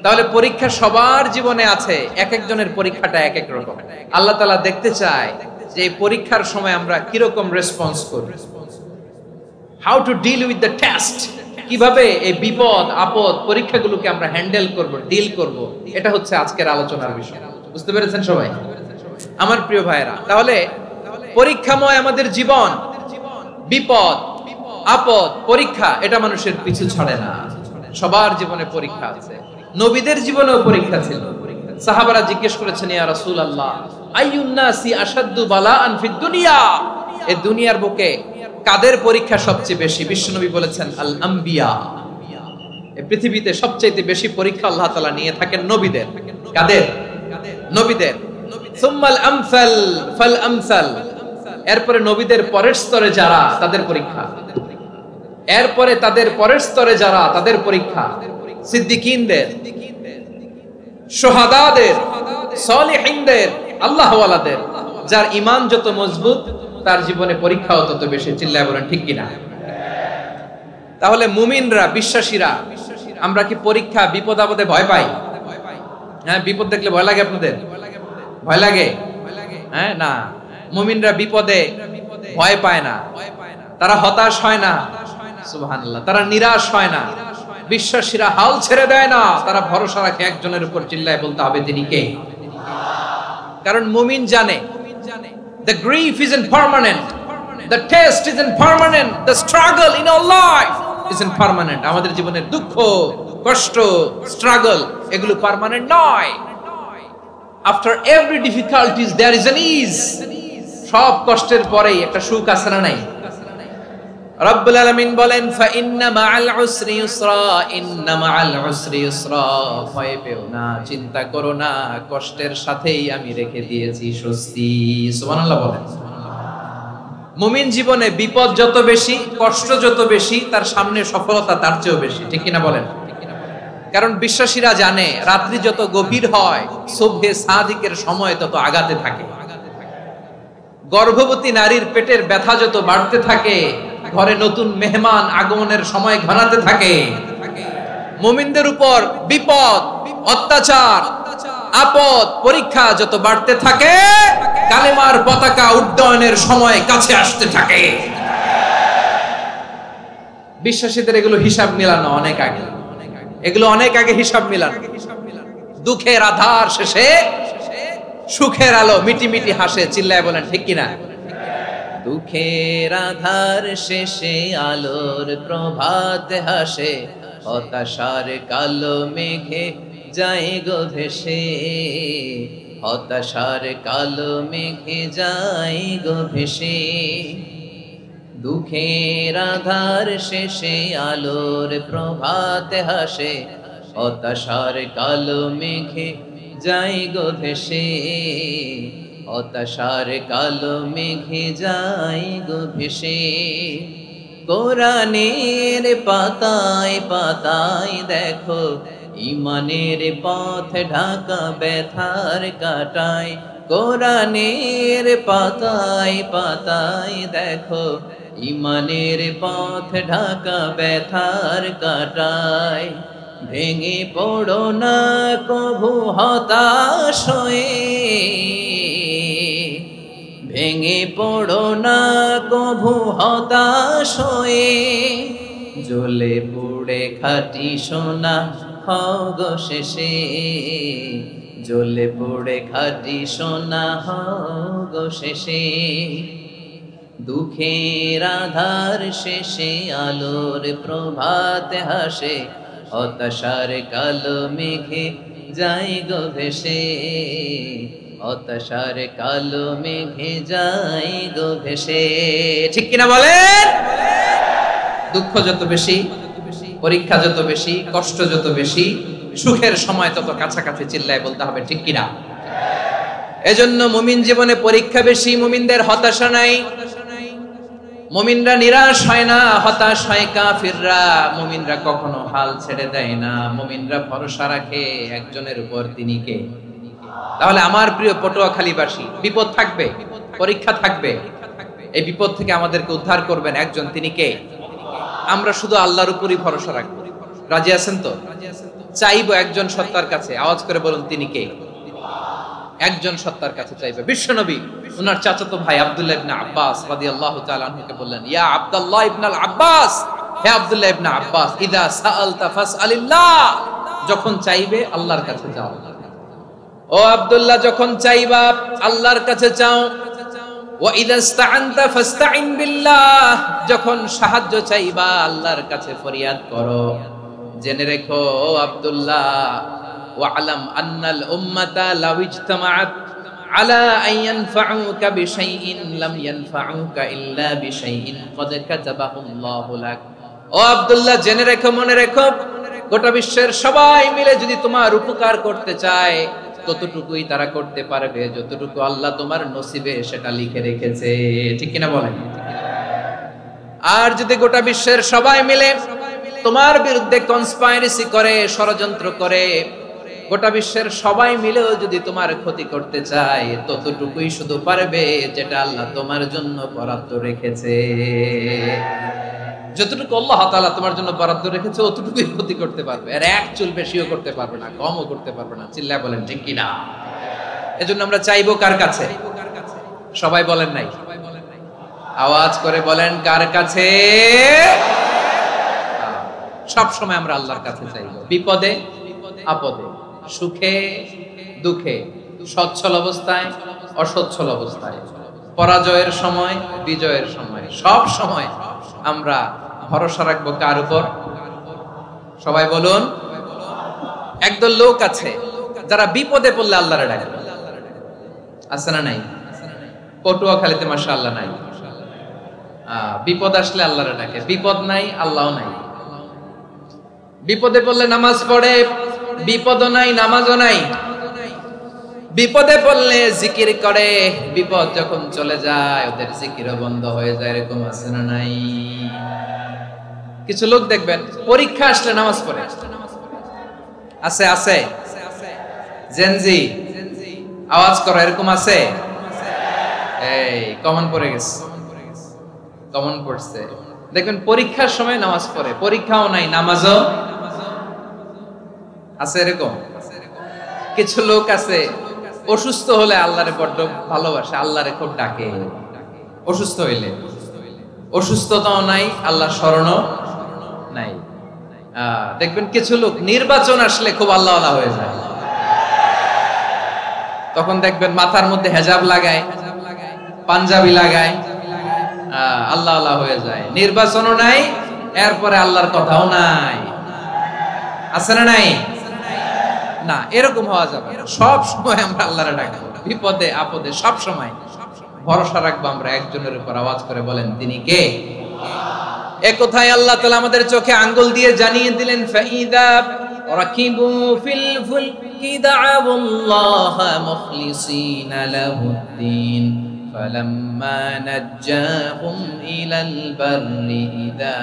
তাহলে পরীক্ষা সবার জীবনে আছে, এক একজনের পরীক্ষাটা এক এক রকম। আল্লাহ তাআলা দেখতে চায় যে এই পরীক্ষার সময় আমরা কিরকম রেসপন্স করি, how to deal with the test, কিভাবে এই বিপদ আপদ পরীক্ষাগুলোকে আমরা হ্যান্ডেল করব, ডিল করব। এটা হচ্ছে আজকের আলোচনার বিষয়। বুঝতে পেরেছেন সবাই আমার প্রিয় ভাইরা? তাহলে পরীক্ষাময় আমাদের জীবন, বিপদ আপদ পরীক্ষা এটা মানুষের পিছু ছাড়ে না। সবার জীবনে পরীক্ষা আছে, নবীদের জীবনেও পরীক্ষা ছিল। সাহাবারা জিজ্ঞেস করেছেন, ইয়া রাসূলুল্লাহ আইয়ুন নাসি আশাদ্দু বালাআন ফিদ দুনিয়া, এই দুনিয়ার বুকে কাদের পরীক্ষা সবচেয়ে বেশি? বিশ্বনবী বলেছেন আল আম্বিয়া, এই পৃথিবীতে সবচেয়ে বেশি পরীক্ষা আল্লাহ তাআলা নিয়ে থাকেন নবীদের। কাদের? নবীদের। সুম্মাল আমসাল ফাল আমসাল, এরপরে নবীদের পরের স্তরে যারা তাদের পরীক্ষা, এরপরে তাদের পরের স্তরে যারা তাদের পরীক্ষা, সিদ্দিকীনদের, শুহাদাদের, সালিহিনদের, আল্লাহওয়ালাদের। যার ঈমান যত মজবুত তার জীবনে পরীক্ষাও তত বেশি। চিল্লায় বলেন ঠিক কিনা? তাহলে মুমিনরা, বিশ্বাসীরা, আমরা কি পরীক্ষা বিপদ আপদে ভয় পাই? হ্যাঁ, বিপদ দেখলে ভয় লাগে আপনাদের? ভয় লাগে? হ্যাঁ না, মুমিনরা বিপদে ভয় পায় না, তারা হতাশ হয় না, সুবহানাল্লাহ, তারা নিরাশ হয় না। বিশ্বাসীরা হাল ছেড়ে দেয় না, তারা ভরসা রাখে একজনের উপর। চিল্লায় বলতে হবে তিনি কে? কারণ মুমিন জানে the grief isn't permanent, the test isn't permanent, the struggle in our life isn't permanent. আমাদের জীবনের দুঃখ, কষ্ট, স্ট্রাগল এগুলো পার্মানেন্ট নয়। After every difficulties there is an ease. সব কষ্টের পরেই একটা সুখ আছে না নাই? রব্বুল আলামিন বলেন ফা ইন্না মাআল উসরি ইউসরা, ইন্না মাআল উসরি ইউসরা, ভয় পেও না, চিন্তা করো না, কষ্টের সাথেই আমি রেখে দিয়েছি স্বস্তি। সুবহানাল্লাহ বলেন। মুমিন জীবনে বিপদ যত বেশি, কষ্ট যত বেশি, তার সামনে সফলতা তার চেয়েও বেশি। ঠিক কিনা বলেন? কারণ বিশ্বাসীরা জানে রাত্রি যত গভীর হয় সুবহে সাদিকের সময় তত আগাতে থাকে। গর্ভবতী নারীর পেটের ব্যথা যত বাড়তে থাকে, ঘরে নতুন মেহমান আগমনের সময় ঘনাতে থাকে। মুমিনদের উপর বিপদ, অত্যাচার, আপদ, পরীক্ষা যত বাড়তে থাকে, কালেমার পতাকা উড্ডয়নের সময় কাছে আসতে থাকে। বিশ্বাসীদের এগুলো হিসাব মিলানো অনেক আগে, এগুলো অনেক আগে হিসাব মিলানো। দুঃখের আধার শেষে সুখের আলো মিটি মিটি হাসে। চিল্লায় বলেন ঠিক কিনা? দুঃখের আধার শেষে আলোর প্রভাত হাসে, হতাশার কালো মেঘে যায় গো ভেসে, হতাশার কালো মেঘে যায় গো ভেসে। দুঃখের আধার শেষে আলোর প্রভাত হাসে, হতাশার কালো মেঘে যায় গো ভেসে, হতাশার কালো মেঘে যায় গো ভেসে। কোরআনের পাতায় পাতায় দেখো ঈমানের পথ ঢাকা ব্যথার কাটায়। কোরআনের পাতায় পাতায় দেখো ঈমানের পথ ঢাকা ব্যথার কাটায়। ভেঙে পড়ো না কভু হতাশ হয়ে, ভেঙে পড়ো না কভু হতাশ হয়ে, জ্বলে পুড়ে খাঁটি সোনা হও গো শেষে, জ্বলে পুড়ে খাঁটি সোনা হও গো শেষে। দুঃখের আধার শেষে আলোর প্রভাত হাসে, হতাশার কালো মেঘে যায় গো ভেসে, হতাশার কালো মেঘে যায় গো ভেসে। ঠিক কিনা বলেন? দুঃখ যত বেশি, পরীক্ষা যত বেশি, কষ্ট যত বেশি, সুখের সময় তত কাছাকাছি। চিল্লায় বলতে হবে ঠিক কিনা? এজন্য মুমিন জীবনে পরীক্ষা বেশি, মুমিনদের হতাশা নাই। মুমিনরা নিরাশ হয় না, হতাশ হয় কাফিররা। মুমিনরা কখনো হাল ছেড়ে দেয় না, মুমিনরা ভরসা রাখে একজনের উপর, তিনি কে? তাহলে আমার প্রিয় পটুয়াখালীবাসী, বিপদ থাকবে, পরীক্ষা থাকবে, এই বিপদ থেকে আমাদেরকে উদ্ধার করবেন একজন, তিনি কে? আমরা শুধু আল্লাহর উপরই ভরসা রাখবো। রাজি আছেন তো? চাইবো একজন সত্তার কাছে, আওয়াজ করে বলুন তিনি কে? একজন সত্তার কাছে চাইবে। বিশ্বনবী ওনার চাচাতো ভাই আব্দুল্লাহ ইবনে আব্বাস রাদিয়াল্লাহু তাআলা আনহুকে বললেন, ইয়া আব্দুল্লাহ ইবনে আব্বাস, হে আব্দুল্লাহ ইবনে আব্বাস, ইদা সাআলতা ফাসআলিল্লাহ, যখন চাইবে আল্লাহর কাছে যাও। ও আব্দুল্লাহ, যখন চাইবা আল্লাহর কাছে চাও। ওয়া ইদা ইসতাআনতা ফাসতাইন বিল্লাহ, যখন সাহায্য চাইবা আল্লাহর কাছে ফরিয়াদ করো। জেনে রেখো ও আব্দুল্লাহ, ওয়া'লাম আন্নাল উম্মাতা লাউ ইজতামাআত আলা আন ইয়ানফাউকা বিশাইইন লাম ইয়ানফাউকা ইল্লা বিশাইইন ক্বাদ কাতাবাহুল্লাহু লাক। ও আব্দুল্লাহ, জেনে রেখো, মনে রেখো, গোটা বিশ্বের সবাই মিলে যদি তোমার উপকার করতে চায় ততটুকুই তারা করতে পারবে যতটুকু আল্লাহ তোমার নসিবে সেটা লিখে রেখেছে। ঠিক কিনা বলেন? আর যদি গোটা বিশ্বের সবাই মিলে তোমার বিরুদ্ধে কনস্পাইরেসি করে, ষড়যন্ত্র করে, গোটা বিশ্বের সবাই মিলেও যদি তোমার ক্ষতি করতে চায় ততটুকুই শুধু পারবে যেটা আল্লাহ তোমার জন্য বরাদ্দ রেখেছে। যতটুকু আল্লাহ তাআলা তোমার জন্য বরাদ্দ রেখেছে অতটুকুই ক্ষতি করতে পারবে, আর এক চুল বেশিও করতে পারবে না, কমও করতে পারবে না। চিল্লায় বলেন ঠিক কিনা? এজন্য আমরা চাইবো কার কাছে? সবাই বলেন নাই, আওয়াজ করে বলেন কার কাছে? সব সময় আমরা আল্লাহর কাছে চাইবো, বিপদে আপদে, সুখে দুঃখে, সচ্ছল অবস্থায় অসচ্ছল অবস্থায়, পরাজয়ের সময় বিজয়ের সময়, সব সময় আমরা ভরসা রাখবো কার উপর? সবাই বলুন। একদল লোক আছে যারা বিপদে পড়লে আল্লাহরে ডাকে, আছে না নাই? পটুয়াখালীতে মাশাআল্লাহ নাই, বিপদ আসলে আল্লাহরে ডাকে, বিপদ নাই আল্লাহও নাই। বিপদে পড়লে নামাজ পড়ে, বিপদও নাই নামাজও নাই। বিপদে পড়লে জিকির করে, বিপদ যখন চলে যায় ওদের জিকিরও বন্ধ হয়ে যায়। এরকম আছে না নাই? কিছু লোক দেখবেন পরীক্ষা আসলে নামাজ পড়ে, আছে আছে, জেনজি আওয়াজ করো, এরকম আছে? এই কমন পড়ে গেছে, কমন পড়ছে। দেখবেন পরীক্ষার সময় নামাজ পড়ে, পরীক্ষাও নাই নামাজও আছে। এরকম কিছু লোক আছে অসুস্থ হলে আল্লাহরে বড্ড ভালোবাসে, আল্লাহরে খুব ডাকে। অসুস্থ হইলে অসুস্থতাও নাই, আল্লাহ স্মরণও নাই। দেখবেন কিছু লোক নির্বাচন আসলে খুব আল্লাহওয়ালা হয়ে যায়, তখন দেখবেন মাথার মধ্যে হেজাব লাগায়, পাঞ্জাবি লাগায়, আল্লাহওয়ালা হয়ে যায়। নির্বাচনও নাই, এরপরে আল্লাহর কথাও নাই। আছে না নাই? না, এরকম হওয়া যাবে না। সব সময় আমরা আল্লাহরে ডাকবো, বিপদে আপদে সব সময় ভরসা রাখবো আমরা একজনের উপর। আওয়াজ করে বলেন তিনি কে? এ কথায় আল্লাহ তাআলা আমাদের চোখে আঙ্গুল দিয়ে জানিয়ে দিলেন, ফাইদা রাকিবু ফিল ফুলকি দা'আবুল্লাহা মুখলিসিনা লাহুদ্দিন ফালাম্মা নাজ্জাহুম ইলাল বাররি ইযা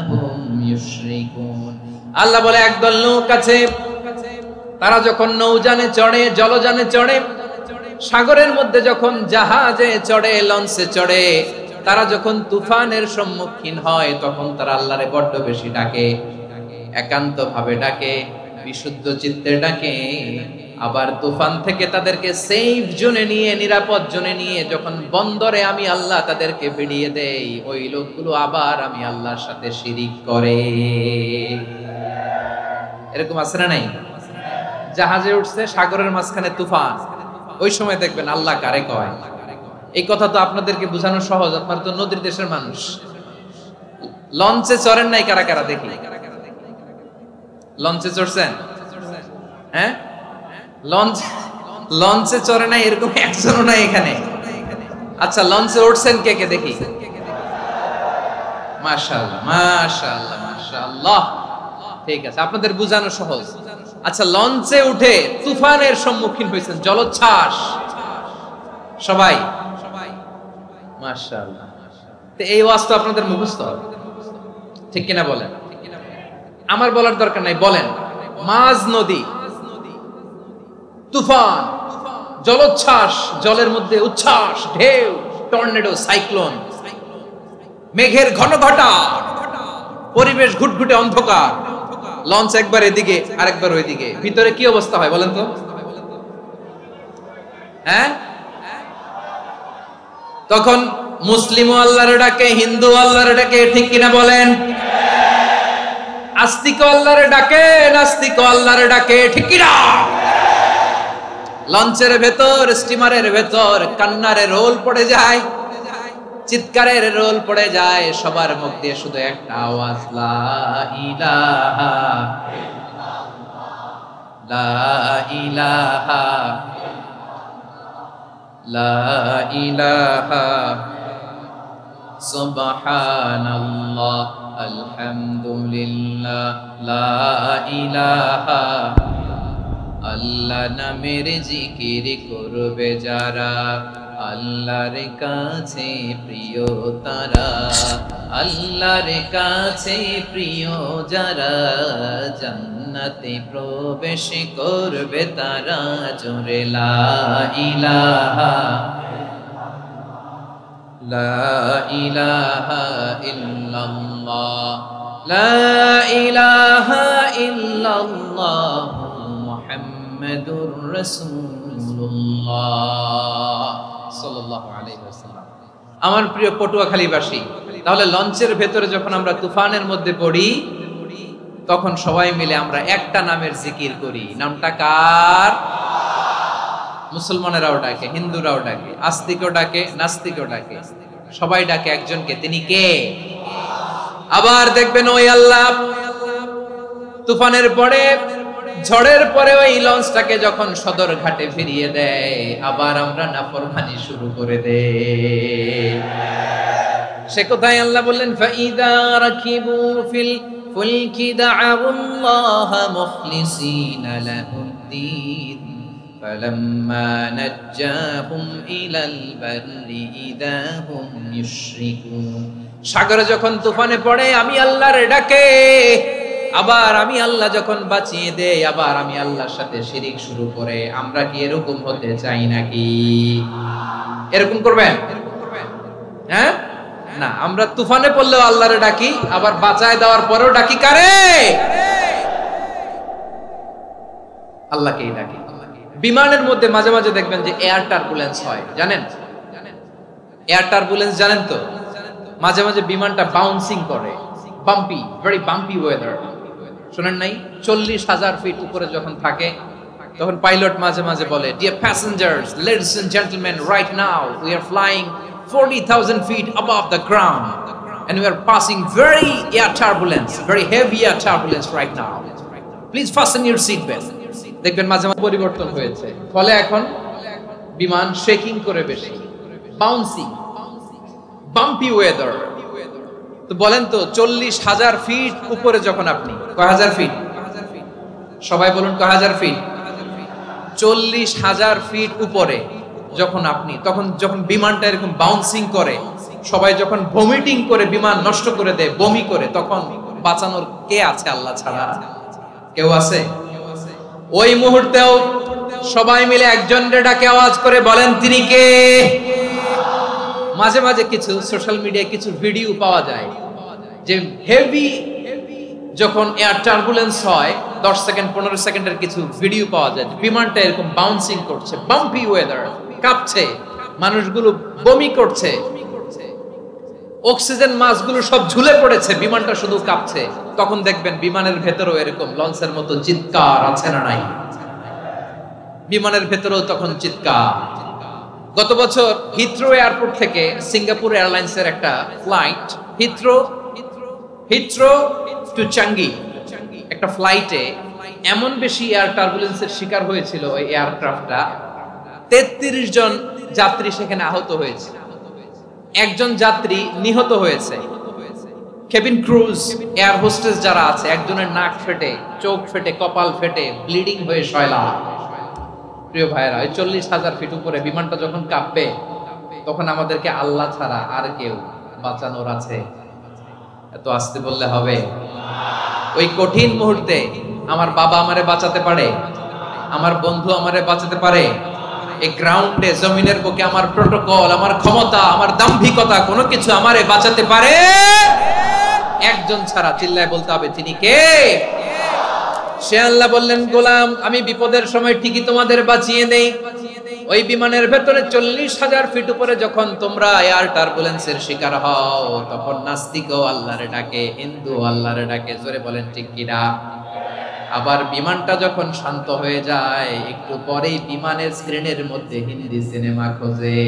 হুম ইউশরিকুন। আল্লাহ বলে একদল লোক আছে, তারা যখন নৌযানে চড়ে, জলযানে চড়ে, সাগরের মধ্যে যখন জাহাজে চড়ে, লঞ্চে চড়ে, তারা যখন তুফানের সম্মুখীন হয় তখন তারা আল্লাহরে বড্ড বেশি ডাকে, একান্ত ভাবে ডাকে, বিশুদ্ধ চিত্তে ডাকে। আবার তুফান থেকে তাদেরকে সেফ জোনে নিয়ে, নিরাপদ জোনে নিয়ে যখন বন্দরে আমি আল্লাহ তাদেরকে ভিড়িয়ে দেই, ওই লোকগুলো আবার আমি আল্লাহর সাথে শিরিক করে। এরকম আছে না নাই? জাহাজে উঠছে, সাগরের মাঝখানে তুফান, ওই সময় দেখবেন আল্লাহ কারে কয়। এই কথা তো আপনাদেরকে বোঝানো সহজ, আপনারা তো নদীর দেশের মানুষ। লঞ্চে চড়েন নাই কারা কারা? দেখি, লঞ্চে চড়ছেন? হ্যাঁ, লঞ্চে চড়ে নাই এরকম একজনও নাই এখানে। আচ্ছা, লঞ্চে উঠছেন কে কে? দেখি। মাশাআল্লাহ মাশাআল্লাহ মাশাআল্লাহ, ঠিক আছে, আপনাদের বোঝানো সহজ। আচ্ছা, লঞ্চে উঠে তুফানের সম্মুখীন হয়েছেন, জলোচ্ছ্বাস, সবাই? মাশাআল্লাহ। তো এই ওয়াজ তো আপনাদের মুখস্থ, ঠিক কিনা বলেন? আমার বলার দরকার নাই, বলেন। মাঝ নদী, তুফান, জলোচ্ছ্বাস, জলের মধ্যে উচ্ছ্বাস, ঢেউ, টর্নেডো, সাইক্লোন, মেঘের ঘনঘটা, পরিবেশ ঘুটঘুটে অন্ধকার, লঞ্চ একবার এদিকে আরেকবার ওইদিকে, ভিতরে কি অবস্থা হয় বলেন তো? হ্যাঁ, তখন মুসলিম আল্লাহর ডাকে, হিন্দু আল্লাহর ডাকে, ঠিক কিনা বলেন? আস্তিক আল্লাহর ডাকে, নাস্তিক আল্লাহর ডাকে, ঠিক কিনা? লঞ্চের ভেতর, স্টিমারের ভেতর কান্নারে রোল পড়ে যায়, চিৎকারের রোল পড়ে যায়, সবার মুখ দিয়ে শুধু একটা আওয়াজ, লা ইলাহা লা ইলাহা লা ইলাহা সুবহানাল্লাহ আলহামদুলিল্লাহ লা ইলাহা। আল্লাহ নামের জিকির করবে যারা, আল্লাহর কাছে প্রিয় তারা, আল্লাহর কাছে প্রিয় যারা, জান্নাতে প্রবেশ করবে তারা, জোরে লা ইলাহা লা ইলাহা ইল্লাল্লাহ লা ইলাহা ইল্লাল্লাহ মুহাম্মাদুর রাসূলুল্লাহ সাল্লাল্লাহু আলাইহি ওয়াসাল্লাম। আমার প্রিয় পটুয়াখালীবাসী, তাহলে লঞ্চের ভেতরে যখন আমরা তুফানের মধ্যে পড়ি, তখন সবাই মিলে আমরা একটা নামের জিকির করি। নামটা কার? মুসলমানেরাও ডাকে, হিন্দুরাও ডাকে, আস্তিকও ডাকে, নাস্তিকও ডাকে, সবাই ডাকে একজনকে, তিনি কে? আবার দেখবেন ওই আল্লাহ তুফানের পরে, ঝড়ের পরে ওই লঞ্চটাকে যখন সদর ঘাটে ফিরিয়ে দেয়, আবার আমরা নাফরমানি শুরু করে দেই। সে কোথায়? আল্লাহ বললেন, ফাইদা রাকিবু ফিল ফুলকি দা'আউল্লাহা মুখলিসিনা লাহুদ্দীন ফালাম্মা নাজ্জাহুম ইলাল বাররি ইযা হুম ইউশরিকুন। সাগরে যখন তুফানে পড়ে আমি আল্লাহর ডাকে, আবার আমি আল্লাহ যখন বাঁচিয়ে দেই, আবার আমি আল্লাহর সাথে শিরিক শুরু করে। আমরা কি এরকম হতে চাই নাকি? এরকম করবেন? হ্যাঁ না, আমরা তুফানে পড়লেও আল্লাহর ডাকি, আবার বাঁচায় দেওয়ার পরেও ডাকি কারে? আল্লাহকেই ডাকি। বিমানের মধ্যে মাঝে মাঝে দেখবেন যে এয়ার টার্বুলেন্স হয়, জানেন? এয়ার টার্বুলেন্স জানেন তো? মাঝে মাঝে বিমানটা বাউন্সিং করে, বাম্পি, ভেরি বাম্পি ওয়েদার। শুনেন নাই? 40,000 ফিট উপরে যখন থাকে, তখন পাইলট মাঝে মাঝে বলে, dear passengers, ladies and gentleman, right now we are flying 40,000 feet above the ground and we are passing very air turbulence, very heavy air turbulence right now. Please fasten your seat belt. দেখবেন মাঝে মাঝে পরিবর্তন হয়েছে, ফলে এখন বিমান shaking করে বেশি, বাউন্সিং, বাম্পি ওয়েদার। তো বলেন তো 40,000 ফিট উপরে যখন আপনি, কয় হাজার ফিট? সবাই বলুন কয় হাজার ফিট? 40,000 ফিট উপরে যখন আপনি, তখন যখন বিমানটা এরকম বাউন্সিং করে, সবাই যখন ভমিটিং করে বিমান নষ্ট করে দেয়, বমি করে, তখন বাঁচানোর কে আছে আল্লাহ ছাড়া? কেউ আছে? ওই মুহূর্তেও সবাই মিলে একজনের ডাকে আওয়াজ করে বলেন, তিনি কে? মাঝে মাঝে কিছু সোশ্যাল মিডিয়ায় কিছু ভিডিও পাওয়া যায় যে হেভি যখন এয়ার টার্বুলেন্স হয়, 10 সেকেন্ড 15 সেকেন্ডের কিছু ভিডিও পাওয়া যায়, বিমানটা এরকম বাউন্সিং করছে, বাম্পি ওয়েদার, কাঁপছে, মানুষগুলো বমি করছে, অক্সিজেন মাস্কগুলো সব ঝুলে পড়েছে, বিমানটা শুধু কাঁপছে। তখন দেখবেন বিমানের ভেতরেও এরকম লঞ্চের মতো চিৎকার আছে না নাই? বিমানের ভেতরেও তখন চিৎকার। গত বছর হিথ্রো এয়ারপোর্ট থেকে সিঙ্গাপুর এয়ারলাইন্সের একটা ফ্লাইট, হিথ্রো টু চাঙ্গি, একটা ফ্লাইটে এমন বেশি এয়ার টার্বুলেন্সের শিকার হয়েছিল ওই এয়ারক্রাফটটা, 33 জন যাত্রী সেখানে আহত হয়েছে, একজন যাত্রী নিহত হয়েছে। কেবিন ক্রুজ, এয়ার হোস্টেস যারা আছে, একজনের নাক ফেটে, চোখ ফেটে, কপাল ফেটে, ব্লিডিং হয়ে শয়লা। প্রিয় ভাইরা, ওই 40,000 ফিট উপরে বিমানটা যখন কাঁপবে, তখন আমাদেরকে আল্লাহ ছাড়া আর কেউ বাঁচানোর আছে? এত আস্তে বললে হবে? ওই কঠিন মুহূর্তে আমার বাবা আমারে বাঁচাতে পারে, আমার বন্ধু আমারে বাঁচাতে পারে। এই গ্রাউন্ডে, জমিনের বুকে আমার প্রোটোকল, আমার ক্ষমতা, আমার দাম্ভিকতা, কোনো কিছু আমারে বাঁচাতে পারে একজন ছাড়া। চিল্লায় বলতে হবে, তিনি কে? সে আল্লাহ বললেন, গোলাম আমি বিপদের সময় ঠিকই তোমাদের বাঁচিয়ে নেই। ওই বিমানের ভেতরে 40,000 ফিট উপরে যখন তোমরা এয়ার টার্বুলেন্সের শিকার হও, তখন নাস্তিকও আল্লাহরে ডাকে, হিন্দু আল্লাহরে ডাকে। জোরে বলেন ঠিক কিনা? আবার বিমানটা যখন শান্ত হয়ে যায়, একটু পরেই বিমানের স্ক্রিনের মধ্যে হিন্দি সিনেমা খোঁজে।